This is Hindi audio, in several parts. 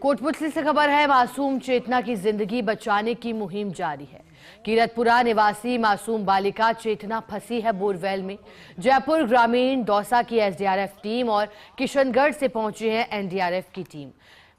कोटपुतली से खबर है। मासूम चेतना की जिंदगी बचाने की मुहिम जारी है। कीरतपुरा निवासी मासूम बालिका चेतना फंसी है बोरवेल में। जयपुर ग्रामीण, दौसा की एसडीआरएफ टीम और किशनगढ़ से पहुंची है एनडीआरएफ की टीम।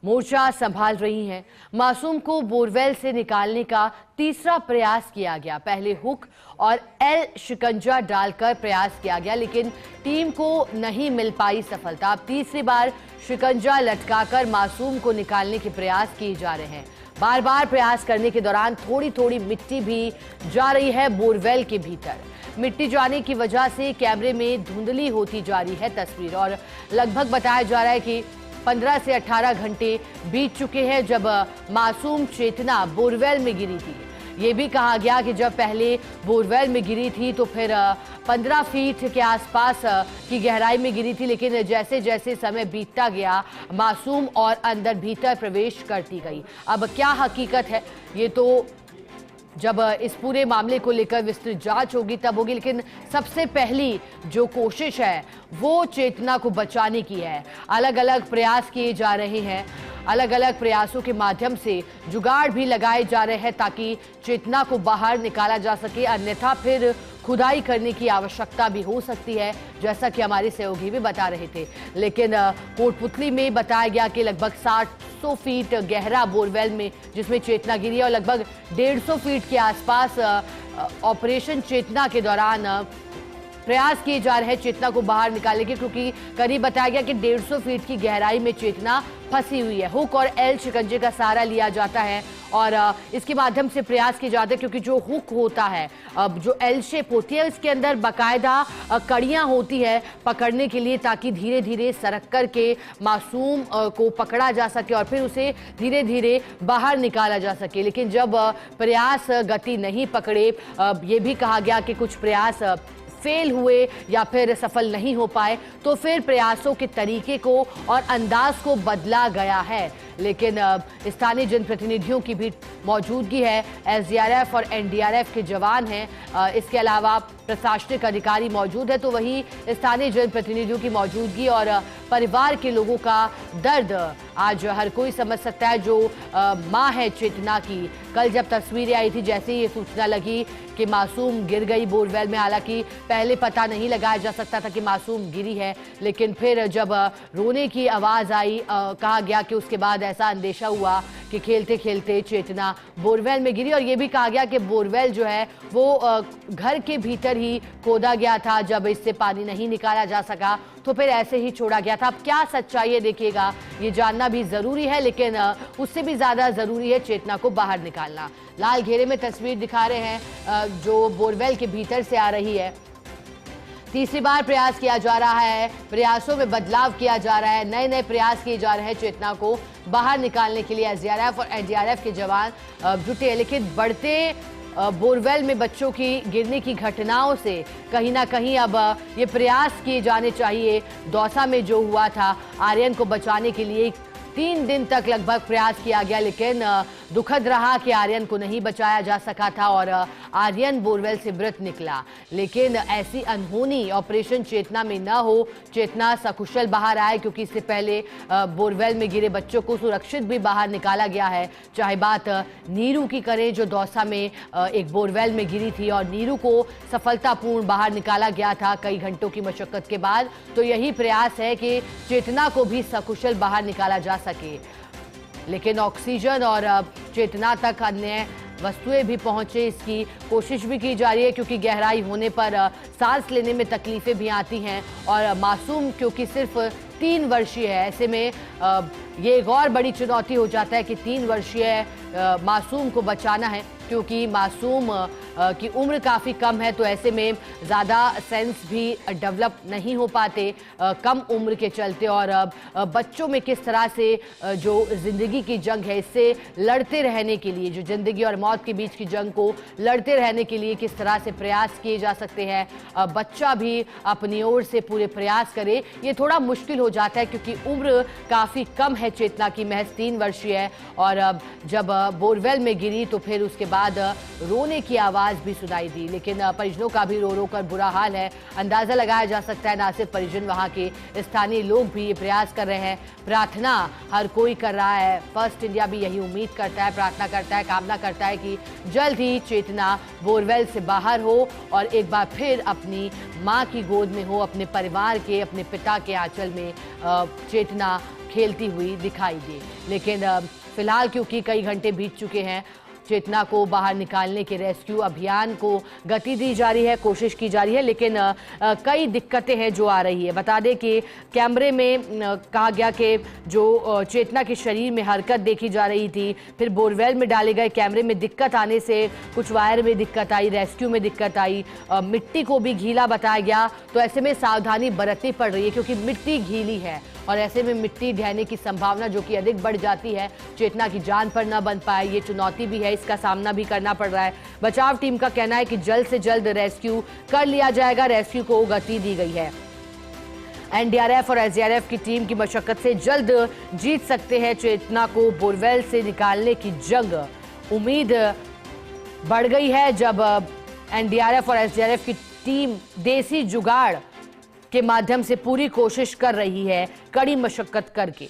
मोर्चा संभाल रही हैं। मासूम को बोरवेल से निकालने का तीसरा प्रयास किया गया। पहले हुक और एल शिकंजा डालकर प्रयास किया गया, लेकिन टीम को नहीं मिल पाई सफलता। अब तीसरी बार शिकंजा लटकाकर मासूम को निकालने के प्रयास किए जा रहे हैं। बार बार प्रयास करने के दौरान थोड़ी थोड़ी मिट्टी भी जा रही है बोरवेल के भीतर। मिट्टी जाने की वजह से कैमरे में धुंधली होती जा रही है तस्वीर, और लगभग बताया जा रहा है कि 15 से 18 घंटे बीत चुके हैं जब मासूम चेतना बोरवेल में गिरी थी। ये भी कहा गया कि जब पहले बोरवेल में गिरी थी तो फिर 15 फीट के आसपास की गहराई में गिरी थी, लेकिन जैसे जैसे समय बीतता गया मासूम और अंदर भीतर प्रवेश करती गई। अब क्या हकीकत है ये तो जब इस पूरे मामले को लेकर विस्तृत जांच होगी तब होगी, लेकिन सबसे पहली जो कोशिश है वो चेतना को बचाने की है। अलग अलग प्रयास किए जा रहे हैं, अलग अलग प्रयासों के माध्यम से जुगाड़ भी लगाए जा रहे हैं ताकि चेतना को बाहर निकाला जा सके, अन्यथा फिर खुदाई करने की आवश्यकता भी हो सकती है, जैसा कि हमारे सहयोगी भी बता रहे थे। लेकिन कोटपुतली में बताया गया कि लगभग 700 फीट गहरा बोरवेल में जिसमें चेतना गिरी है और लगभग 150 फीट के आसपास ऑपरेशन चेतना के दौरान प्रयास किए जा रहे हैं चेतना को बाहर निकालने के, क्योंकि करीब बताया गया कि 150 फीट की गहराई में चेतना फंसी हुई है। हुक और एल शिकंजे का सहारा लिया जाता है और इसके माध्यम से प्रयास किए जाते हैं, क्योंकि जो हुक होता है, जो एल शेप होती है, इसके अंदर बाकायदा कड़ियां होती है पकड़ने के लिए, ताकि धीरे धीरे सरक करके मासूम को पकड़ा जा सके और फिर उसे धीरे धीरे बाहर निकाला जा सके। लेकिन जब प्रयास गति नहीं पकड़े, ये भी कहा गया कि कुछ प्रयास फेल हुए या फिर सफल नहीं हो पाए, तो फिर प्रयासों के तरीके को और अंदाज को बदला गया है। लेकिन स्थानीय जनप्रतिनिधियों की भी मौजूदगी है, एसडीआरएफ और एनडीआरएफ के जवान हैं, इसके अलावा प्रशासनिक अधिकारी मौजूद है, तो वही स्थानीय जनप्रतिनिधियों की मौजूदगी और परिवार के लोगों का दर्द आज हर कोई समझ सकता है। जो मां है चेतना की, कल जब तस्वीरें आई थी, जैसे ही ये सूचना लगी कि मासूम गिर गई बोरवेल में, हालांकि पहले पता नहीं लगाया जा सकता था कि मासूम गिरी है, लेकिन फिर जब रोने की आवाज़ आई, कहा गया कि उसके बाद ऐसा अंदेशा हुआ कि खेलते खेलते चेतना बोरवेल में गिरी। और ये भी कहा गया कि बोरवेल जो है वो घर के भीतर ही खोदा गया था, जब इससे पानी नहीं निकाला जा सका तो फिर ऐसे ही छोड़ा गया था। अब क्या सच्चाई है देखिएगा, ये जानना भी जरूरी है, लेकिन उससे भी ज्यादा जरूरी है चेतना को बाहर निकालना। लाल घेरे में तस्वीर दिखा रहे हैं जो बोरवेल के भीतर से आ रही है। तीसरी बार प्रयास किया जा रहा है, प्रयासों में बदलाव किया जा रहा है, नए नए प्रयास किए जा रहे हैं चेतना को बाहर निकालने के लिए। एसडीआरएफ और एनडीआरएफ के जवान जुटे हैं, लेकिन बढ़ते बोरवेल में बच्चों की गिरने की घटनाओं से कहीं ना कहीं अब ये प्रयास किए जाने चाहिए। दौसा में जो हुआ था, आर्यन को बचाने के लिए 3 दिन तक लगभग प्रयास किया गया, लेकिन दुखद रहा कि आर्यन को नहीं बचाया जा सका था और आर्यन बोरवेल से मृत निकला। लेकिन ऐसी अनहोनी ऑपरेशन चेतना में न हो, चेतना सकुशल बाहर आए, क्योंकि इससे पहले बोरवेल में गिरे बच्चों को सुरक्षित भी बाहर निकाला गया है। चाहे बात नीरू की करें जो दौसा में एक बोरवेल में गिरी थी और नीरू को सफलतापूर्ण बाहर निकाला गया था कई घंटों की मशक्कत के बाद, तो यही प्रयास है कि चेतना को भी सकुशल बाहर निकाला जा सके। लेकिन ऑक्सीजन और चेतना तक अन्य वस्तुएं भी पहुंचे, इसकी कोशिश भी की जा रही है, क्योंकि गहराई होने पर सांस लेने में तकलीफें भी आती हैं और मासूम क्योंकि सिर्फ 3 वर्षीय है, ऐसे में ये एक और बड़ी चुनौती हो जाता है कि 3 वर्षीय मासूम को बचाना है, क्योंकि मासूम की उम्र काफ़ी कम है, तो ऐसे में ज़्यादा सेंस भी डेवलप नहीं हो पाते कम उम्र के चलते। और बच्चों में किस तरह से जो ज़िंदगी की जंग है, इससे लड़ते रहने के लिए, जो ज़िंदगी और मौत के बीच की जंग को लड़ते रहने के लिए किस तरह से प्रयास किए जा सकते हैं, बच्चा भी अपनी ओर से पूरे प्रयास करे, ये थोड़ा मुश्किल हो जाता है, क्योंकि उम्र काफ़ी कम है चेतना की, महज 3 वर्षीय है। और जब बोरवेल में गिरी तो फिर उसके बाद रोने की आवाज भी सुनाई दी, लेकिन परिजनों का भी रो रो कर बुरा हाल है। अंदाजा लगाया जा सकता है ना सिर्फ परिजन, वहां के स्थानीय लोग भी ये प्रयास कर रहे हैं। प्रार्थना हर कोई कर रहा है। फर्स्ट इंडिया भी यही उम्मीद करता है, प्रार्थना करता है, कामना करता है कि जल्द ही चेतना बोरवेल से बाहर हो और एक बार फिर अपनी मां की गोद में हो, अपने परिवार के, अपने पिता के आंचल में चेतना खेलती हुई दिखाई दे। लेकिन फिलहाल क्योंकि कई घंटे बीत चुके हैं, चेतना को बाहर निकालने के रेस्क्यू अभियान को गति दी जा रही है, कोशिश की जा रही है, लेकिन कई दिक्कतें हैं जो आ रही है। बता दें कि कैमरे में कहा गया कि जो चेतना के शरीर में हरकत देखी जा रही थी, फिर बोरवेल में डाले गए कैमरे में दिक्कत आने से कुछ वायर में दिक्कत आई, रेस्क्यू में दिक्कत आई, मिट्टी को भी गीला बताया गया। तो ऐसे में सावधानी बरतनी पड़ रही है क्योंकि मिट्टी गीली है और ऐसे में मिट्टी ढहने की संभावना जो कि अधिक बढ़ जाती है। चेतना की जान पर न बन पाए, ये चुनौती भी है, इसका सामना भी करना पड़ रहा है। बचाव टीम का कहना है कि जल्द से जल्द रेस्क्यू कर लिया जाएगा, रेस्क्यू को गति दी गई है। एनडीआरएफ और एसडीआरएफ की टीम की मशक्कत से जल्द जीत सकते हैं चेतना को बोरवेल से निकालने की जंग। उम्मीद बढ़ गई है जब एनडीआरएफ और एसडीआरएफ की टीम देसी जुगाड़ के माध्यम से पूरी कोशिश कर रही है, कड़ी मशक्कत करके।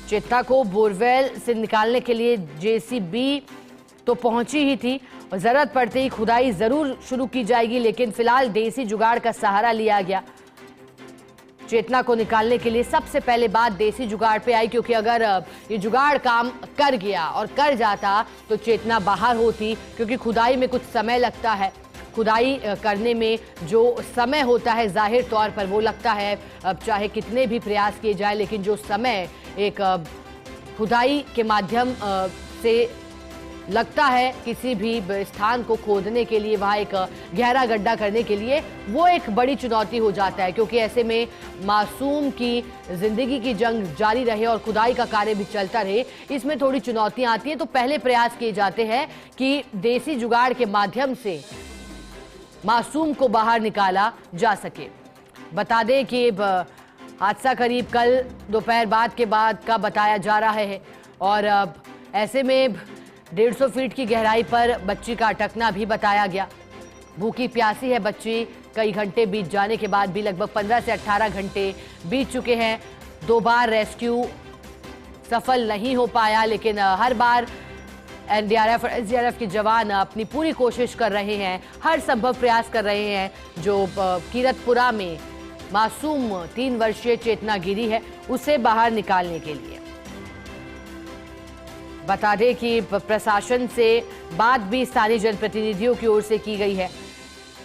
चेतना को बोरवेल से निकालने के लिए जेसीबी तो पहुंची ही थी और जरूरत पड़ते ही खुदाई जरूर शुरू की जाएगी, लेकिन फिलहाल देसी जुगाड़ का सहारा लिया गया। चेतना को निकालने के लिए सबसे पहले बात देसी जुगाड़ पे आई, क्योंकि अगर ये जुगाड़ काम कर गया और कर जाता तो चेतना बाहर होती, क्योंकि खुदाई में कुछ समय लगता है। खुदाई करने में जो समय होता है जाहिर तौर पर वो लगता है अब चाहे कितने भी प्रयास किए जाए, लेकिन जो समय एक खुदाई के माध्यम से लगता है किसी भी स्थान को खोदने के लिए, वहाँ एक गहरा गड्ढा करने के लिए, वो एक बड़ी चुनौती हो जाता है। क्योंकि ऐसे में मासूम की जिंदगी की जंग जारी रहे और खुदाई का कार्य भी चलता रहे, इसमें थोड़ी चुनौतियाँ आती हैं। तो पहले प्रयास किए जाते हैं कि देसी जुगाड़ के माध्यम से मासूम को बाहर निकाला जा सके। बता दें कि हादसा करीब कल दोपहर बाद के बाद का बताया जा रहा है और ऐसे में 150 फीट की गहराई पर बच्ची का अटकना भी बताया गया। भूखी प्यासी है बच्ची, कई घंटे बीत जाने के बाद भी, लगभग 15 से 18 घंटे बीत चुके हैं। 2 बार रेस्क्यू सफल नहीं हो पाया, लेकिन हर बार एनडीआरएफ और एसडीआरएफ के जवान अपनी पूरी कोशिश कर रहे हैं, हर संभव प्रयास कर रहे हैं। जो कीरतपुरा में मासूम 3 वर्षीय चेतना गिरी है, उसे बाहर निकालने के लिए। बता दें कि प्रशासन से बात भी स्थानीय जनप्रतिनिधियों की ओर से की गई है।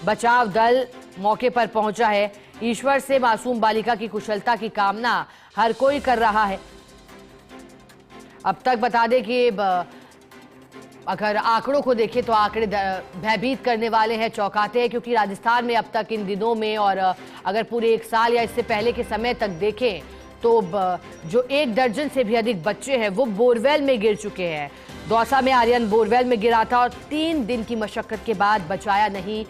बचाव दल मौके पर पहुंचा है। ईश्वर से मासूम बालिका की कुशलता की कामना हर कोई कर रहा है। अब तक बता दें कि अगर आंकड़ों को देखें तो आंकड़े भयभीत करने वाले हैं, चौंकाते हैं, क्योंकि राजस्थान में अब तक इन दिनों में और अगर पूरे 1 साल या इससे पहले के समय तक देखें तो जो 1 दर्जन से भी अधिक बच्चे हैं वो बोरवेल में गिर चुके हैं। दौसा में आर्यन बोरवेल में गिरा था और 3 दिन की मशक्कत के बाद बचाया नहीं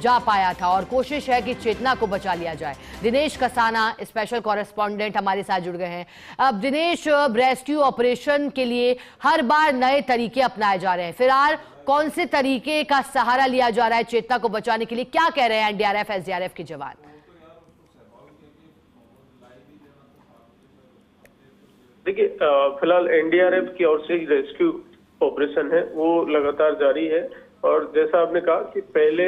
जा पाया था और कोशिश है कि चेतना को बचा लिया जाए। दिनेश कसाना स्पेशल कॉरेस्पॉन्डेंट हमारे साथ जुड़ गए हैं। अब दिनेश, रेस्क्यू ऑपरेशन के लिए हर बार नए तरीके अपनाए जा रहे हैं, फिलहाल कौन से तरीके का सहारा लिया जा रहा है चेतना को बचाने के लिए? क्या कह रहे हैं एनडीआरएफ एसडीआरएफ के जवान? देखिए, फिलहाल एनडीआरएफ की ओर से रेस्क्यू ऑपरेशन है वो लगातार जारी है और जैसा आपने कहा कि पहले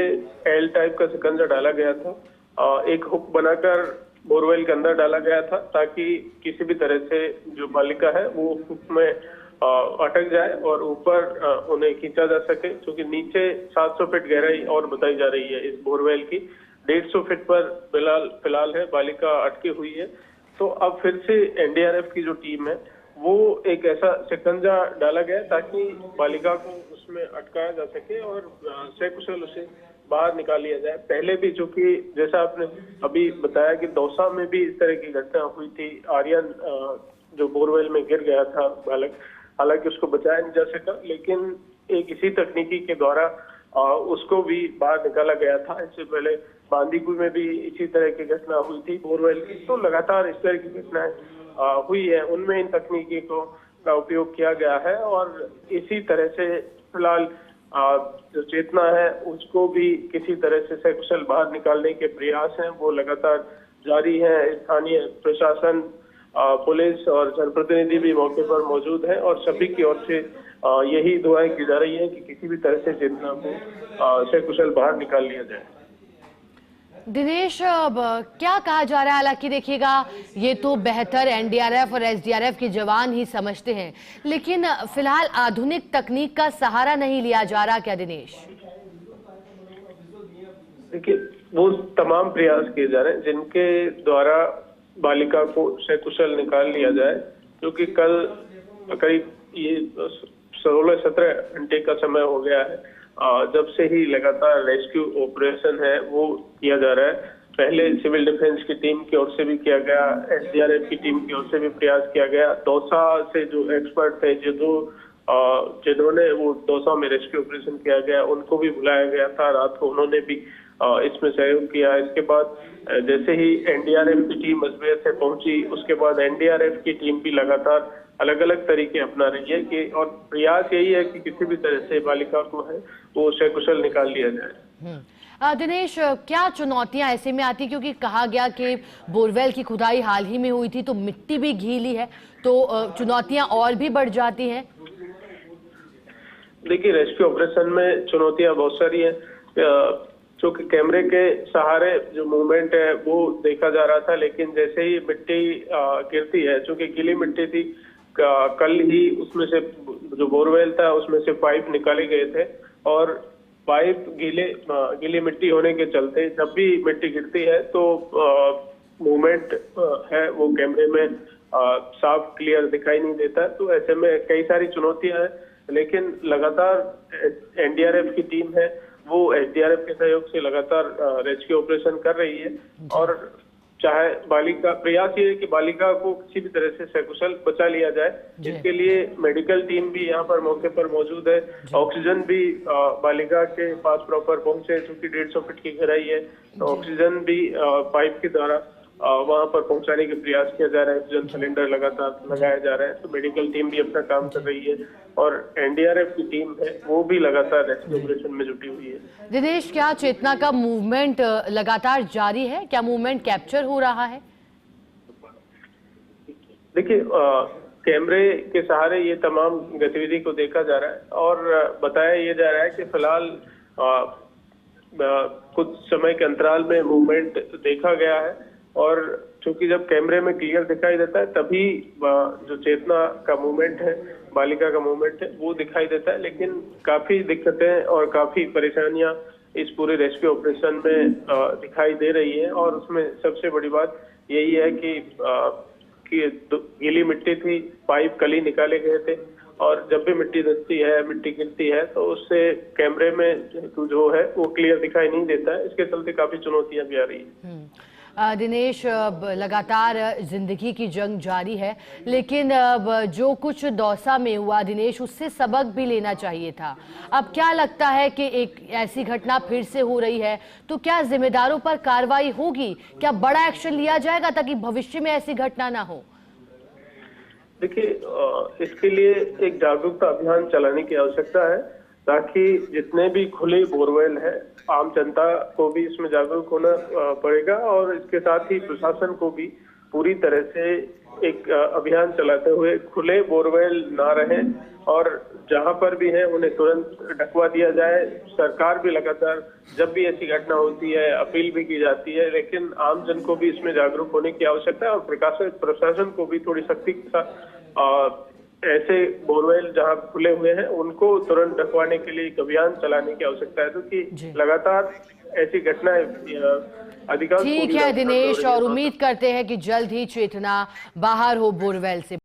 एल टाइप का शिकंजा डाला गया था, एक हुक बनाकर बोरवेल के अंदर डाला गया था ताकि किसी भी तरह से जो बालिका है वो हुक में अटक जाए और ऊपर उन्हें खींचा जा सके, क्योंकि नीचे 700 फीट गहराई और बताई जा रही है इस बोरवेल की। 150 फीट पर फिलहाल है बालिका अटकी हुई है। तो अब फिर से एनडीआरएफ की जो टीम है वो एक ऐसा शिकंजा डाला गया ताकि बालिका को उसमें अटकाया जा सके और सकुशल उसे बाहर निकाल लिया जाए। पहले भी चूंकि जैसा आपने अभी बताया कि दौसा में भी इस तरह की घटना हुई थी, आर्यन जो बोरवेल में गिर गया था बालक, हालांकि उसको बचाया नहीं जा सका, लेकिन एक इसी तकनीकी के द्वारा उसको भी बाहर निकाला गया था। इससे पहले बांदीकुई में भी इसी तरह की घटना हुई थी बोरवेल की। तो लगातार इस तरह की घटनाएं हुई है, उनमें इन तकनीकी का उपयोग किया गया है और इसी तरह से फिलहाल जो चेतना है उसको भी किसी तरह से सकुशल बाहर निकालने के प्रयास हैं वो लगातार जारी हैं। स्थानीय प्रशासन, पुलिस और जनप्रतिनिधि भी मौके पर मौजूद हैं और सभी की ओर से यही दुआएं की जा रही हैं कि किसी भी तरह से चेतना को सकुशल बाहर निकाल लिया जाए। दिनेश, अब क्या कहा जा रहा है? हालांकि देखिएगा, ये तो बेहतर एनडीआरएफ और एसडीआरएफ के जवान ही समझते हैं, लेकिन फिलहाल आधुनिक तकनीक का सहारा नहीं लिया जा रहा क्या दिनेश? देखिए, वो तमाम प्रयास किए जा रहे हैं जिनके द्वारा बालिका को सकुशल निकाल लिया जाए, क्योंकि कल करीब ये 16-17 घंटे का समय हो गया है जब से ही लगातार रेस्क्यू ऑपरेशन है वो किया जा रहा है। पहले सिविल डिफेंस की टीम की ओर से भी किया गया, एसडीआरएफ की टीम की ओर से भी प्रयास किया गया। दौसा से जो एक्सपर्ट थे जिन्होंने वो दौसा में रेस्क्यू ऑपरेशन किया गया उनको भी बुलाया गया था, रात को उन्होंने भी इसमें सहयोग किया। इसके बाद जैसे ही एनडीआरएफ की टीम अजमेर से पहुंची, उसके बाद एनडीआरएफ की टीम भी लगातार अलग अलग तरीके अपना रही है कि और प्रयास यही है कि किसी भी तरह से बालिका को है वो सकुशल निकाल लिया जाए। दिनेश, क्या चुनौतियां ऐसे में आती, क्योंकि कहा गया कि बोरवेल की खुदाई हाल ही में हुई थी तो मिट्टी भी गीली है, तो चुनौतियां और भी बढ़ जाती हैं? देखिए, रेस्क्यू ऑपरेशन में चुनौतियां बहुत सारी हैं। चूंकि कैमरे के सहारे जो मूवमेंट है वो देखा जा रहा था, लेकिन जैसे ही मिट्टी गिरती है, चूंकि गीली मिट्टी थी, कल ही उसमें से जो बोरवेल था उसमें से पाइप निकाले गए थे और पाइप गीली मिट्टी होने के चलते जब भी मिट्टी गिरती है तो मूवमेंट है वो कैमरे में साफ क्लियर दिखाई नहीं देता। तो ऐसे में कई सारी चुनौतियां हैं, लेकिन लगातार एनडीआरएफ की टीम है वो एसडीआरएफ के सहयोग से लगातार रेस्क्यू ऑपरेशन कर रही है और चाहे बालिका, प्रयास ये है कि बालिका को किसी भी तरह से सकुशल बचा लिया जाए। इसके लिए मेडिकल टीम भी यहाँ पर मौके पर मौजूद है। ऑक्सीजन भी बालिका के पास प्रॉपर पहुंचे, क्योंकि 150 फीट की गहराई है, तो ऑक्सीजन भी पाइप के द्वारा वहां पर पहुंचाने के प्रयास किया जा रहा है। ऑक्सीजन सिलेंडर लगातार लगाया जा रहा है, तो मेडिकल टीम भी अपना काम कर रही है और एनडीआरएफ की टीम है वो भी लगातार रेस्क्यू ऑपरेशन में जुटी हुई है। दिनेश, क्या चेतना का मूवमेंट लगातार जारी है? क्या मूवमेंट कैप्चर हो रहा है? देखिए, कैमरे के सहारे ये तमाम गतिविधि को देखा जा रहा है और बताया ये जा रहा है कि फिलहाल कुछ समय के अंतराल में मूवमेंट देखा गया है और चूंकि जब कैमरे में क्लियर दिखाई देता है तभी जो चेतना का मूवमेंट है, बालिका का मूवमेंट है वो दिखाई देता है। लेकिन काफी दिक्कतें और काफी परेशानियां इस पूरे रेस्क्यू ऑपरेशन में दिखाई दे रही है और उसमें सबसे बड़ी बात यही है कि गीली मिट्टी थी, पाइप कल ही निकाले गए थे और जब भी मिट्टी गिरती है तो उससे कैमरे में जो है वो क्लियर दिखाई नहीं देता है। इसके चलते काफी चुनौतियां भी आ रही है। दिनेश, लगातार जिंदगी की जंग जारी है, लेकिन जो कुछ दौसा में हुआ दिनेश, उससे सबक भी लेना चाहिए था। अब क्या लगता है कि एक ऐसी घटना फिर से हो रही है तो क्या जिम्मेदारों पर कार्रवाई होगी? क्या बड़ा एक्शन लिया जाएगा ताकि भविष्य में ऐसी घटना ना हो? देखिए, इसके लिए एक जागरूकता अभियान चलाने की आवश्यकता है ताकि जितने भी खुले बोरवेल है आम जनता को भी इसमें जागरूक होना पड़ेगा और इसके साथ ही प्रशासन को भी पूरी तरह से एक अभियान चलाते हुए खुले बोरवेल ना रहें और जहां पर भी है उन्हें तुरंत ढकवा दिया जाए। सरकार भी लगातार जब भी ऐसी घटना होती है अपील भी की जाती है, लेकिन आम जन को भी इसमें जागरूक होने की आवश्यकता है और प्रशासन को भी थोड़ी सख्ती के साथ ऐसे बोरवेल जहां खुले हुए हैं उनको तुरंत ढकवाने के लिए एक अभियान चलाने की आवश्यकता है, क्योंकि लगातार ऐसी घटनाएं अधिकांश। ठीक है दिनेश, और उम्मीद करते हैं कि जल्द ही चेतना बाहर हो बोरवेल से।